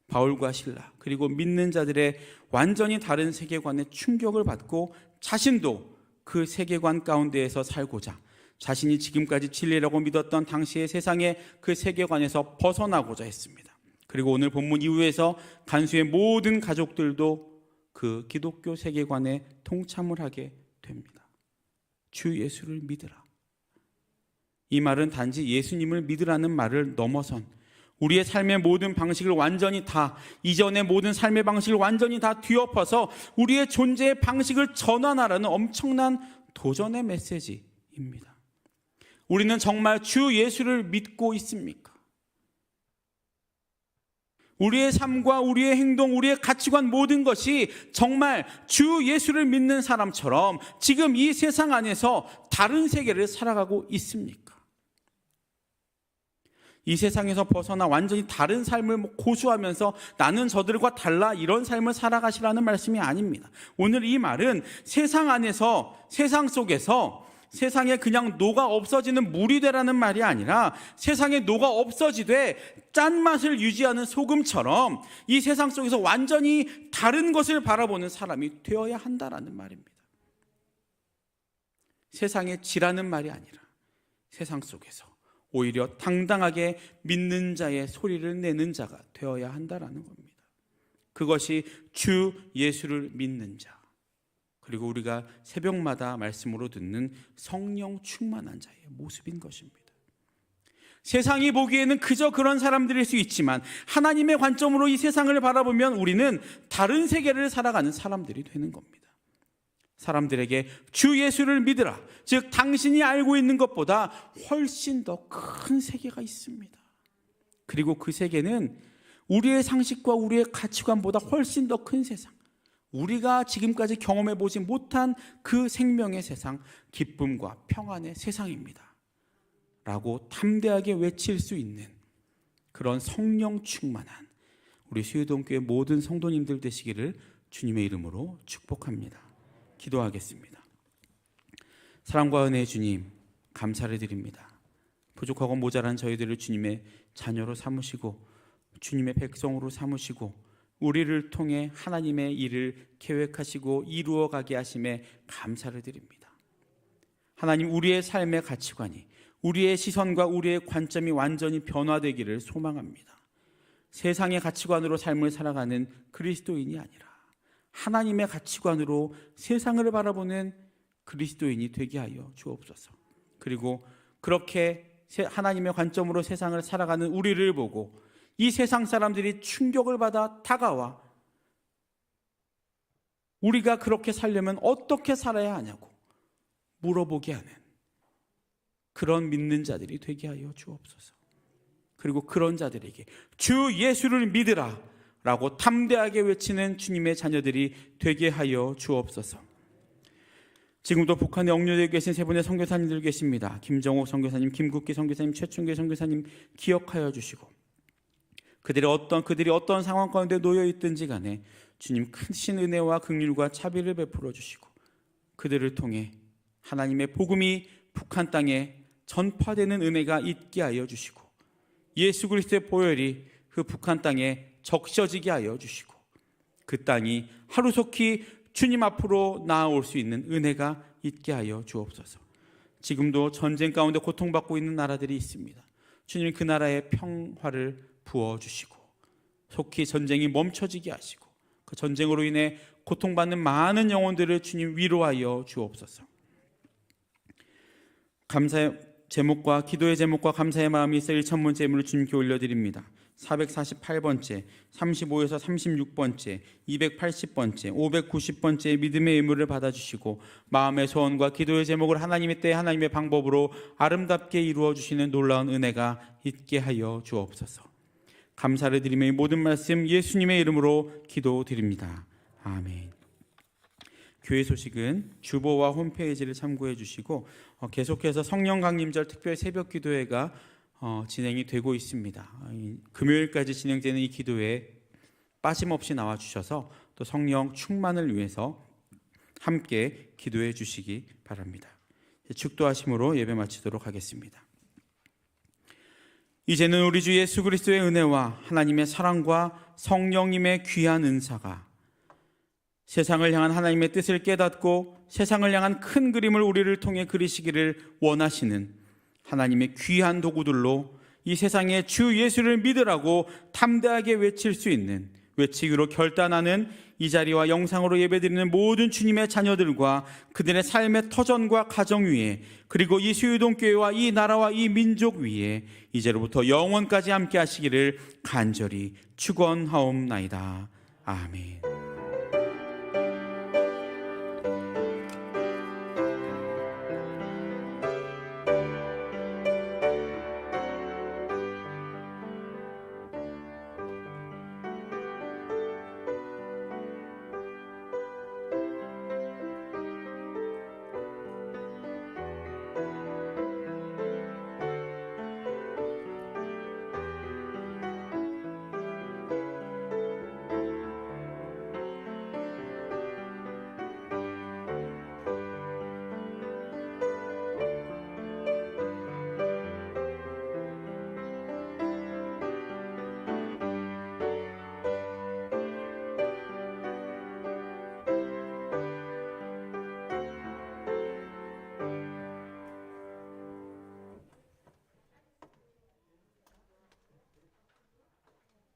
바울과 실라 그리고 믿는 자들의 완전히 다른 세계관에 충격을 받고 자신도 그 세계관 가운데에서 살고자, 자신이 지금까지 진리라고 믿었던 당시의 세상의 그 세계관에서 벗어나고자 했습니다. 그리고 오늘 본문 이후에서 간수의 모든 가족들도 그 기독교 세계관에 동참을 하게 됩니다. 주 예수를 믿으라. 이 말은 단지 예수님을 믿으라는 말을 넘어선 우리의 삶의 모든 방식을 완전히 다, 이전의 모든 삶의 방식을 완전히 다 뒤엎어서 우리의 존재의 방식을 전환하라는 엄청난 도전의 메시지입니다. 우리는 정말 주 예수를 믿고 있습니까? 우리의 삶과 우리의 행동, 우리의 가치관 모든 것이 정말 주 예수를 믿는 사람처럼 지금 이 세상 안에서 다른 세계를 살아가고 있습니까? 이 세상에서 벗어나 완전히 다른 삶을 고수하면서 나는 저들과 달라 이런 삶을 살아가시라는 말씀이 아닙니다. 오늘 이 말은 세상 안에서, 세상 속에서 세상에 그냥 녹아 없어지는 물이 되라는 말이 아니라 세상에 녹아 없어지되 짠맛을 유지하는 소금처럼 이 세상 속에서 완전히 다른 것을 바라보는 사람이 되어야 한다라는 말입니다. 세상에 지라는 말이 아니라 세상 속에서 오히려 당당하게 믿는 자의 소리를 내는 자가 되어야 한다라는 겁니다. 그것이 주 예수를 믿는 자, 그리고 우리가 새벽마다 말씀으로 듣는 성령 충만한 자의 모습인 것입니다. 세상이 보기에는 그저 그런 사람들일 수 있지만 하나님의 관점으로 이 세상을 바라보면 우리는 다른 세계를 살아가는 사람들이 되는 겁니다. 사람들에게 주 예수를 믿으라, 즉 당신이 알고 있는 것보다 훨씬 더 큰 세계가 있습니다. 그리고 그 세계는 우리의 상식과 우리의 가치관보다 훨씬 더 큰 세상, 우리가 지금까지 경험해 보지 못한 그 생명의 세상, 기쁨과 평안의 세상입니다 라고 담대하게 외칠 수 있는 그런 성령 충만한 우리 수유동교회 모든 성도님들 되시기를 주님의 이름으로 축복합니다. 기도하겠습니다. 사랑과 은혜의 주님, 감사를 드립니다. 부족하고 모자란 저희들을 주님의 자녀로 삼으시고 주님의 백성으로 삼으시고 우리를 통해 하나님의 일을 계획하시고 이루어가게 하심에 감사를 드립니다. 하나님, 우리의 삶의 가치관이, 우리의 시선과 우리의 관점이 완전히 변화되기를 소망합니다. 세상의 가치관으로 삶을 살아가는 그리스도인이 아니라 하나님의 가치관으로 세상을 바라보는 그리스도인이 되게 하여 주옵소서. 그리고 그렇게 하나님의 관점으로 세상을 살아가는 우리를 보고 이 세상 사람들이 충격을 받아 다가와 우리가 그렇게 살려면 어떻게 살아야 하냐고 물어보게 하는 그런 믿는 자들이 되게 하여 주옵소서. 그리고 그런 자들에게 주 예수를 믿으라 라고 담대하게 외치는 주님의 자녀들이 되게 하여 주옵소서. 지금도 북한에 억류되어 계신 세 분의 선교사님들 계십니다. 김정옥 선교사님, 김국기 선교사님, 최충기 선교사님 기억하여 주시고 그들이 어떤 상황 가운데 놓여 있든지 간에 주님 크신 은혜와 긍휼과 자비를 베풀어 주시고 그들을 통해 하나님의 복음이 북한 땅에 전파되는 은혜가 있게 하여 주시고 예수 그리스도의 보혈이 그 북한 땅에 적셔지게 하여 주시고 그 땅이 하루속히 주님 앞으로 나아올 수 있는 은혜가 있게 하여 주옵소서. 지금도 전쟁 가운데 고통받고 있는 나라들이 있습니다. 주님, 그 나라에 평화를 부어주시고 속히 전쟁이 멈춰지게 하시고 그 전쟁으로 인해 고통받는 많은 영혼들을 주님 위로하여 주옵소서. 감사의 제목과 기도의 제목과 감사의 마음이 있어 1,000문 제물을 주님께 올려드립니다. 448번째, 35에서 36번째, 280번째, 590번째 믿음의 예물을 받아주시고 마음의 소원과 기도의 제목을 하나님의 때 하나님의 방법으로 아름답게 이루어주시는 놀라운 은혜가 있게 하여 주옵소서. 감사를 드리며 이 모든 말씀 예수님의 이름으로 기도드립니다. 아멘. 교회 소식은 주보와 홈페이지를 참고해 주시고 계속해서 성령 강림절 특별 새벽 기도회가 진행이 되고 있습니다. 금요일까지 진행되는 이 기도회에 빠짐없이 나와 주셔서 또 성령 충만을 위해서 함께 기도해 주시기 바랍니다. 축도하심으로 예배 마치도록 하겠습니다. 이제는 우리 주 예수 그리스도의 은혜와 하나님의 사랑과 성령님의 귀한 은사가 세상을 향한 하나님의 뜻을 깨닫고 세상을 향한 큰 그림을 우리를 통해 그리시기를 원하시는 하나님의 귀한 도구들로 이 세상에 주 예수를 믿으라고 담대하게 외칠 수 있는, 외치기로 결단하는 이 자리와 영상으로 예배드리는 모든 주님의 자녀들과 그들의 삶의 터전과 가정 위에, 그리고 이 수유동교회와 이 나라와 이 민족 위에 이제로부터 영원까지 함께 하시기를 간절히 축원하옵나이다. 아멘.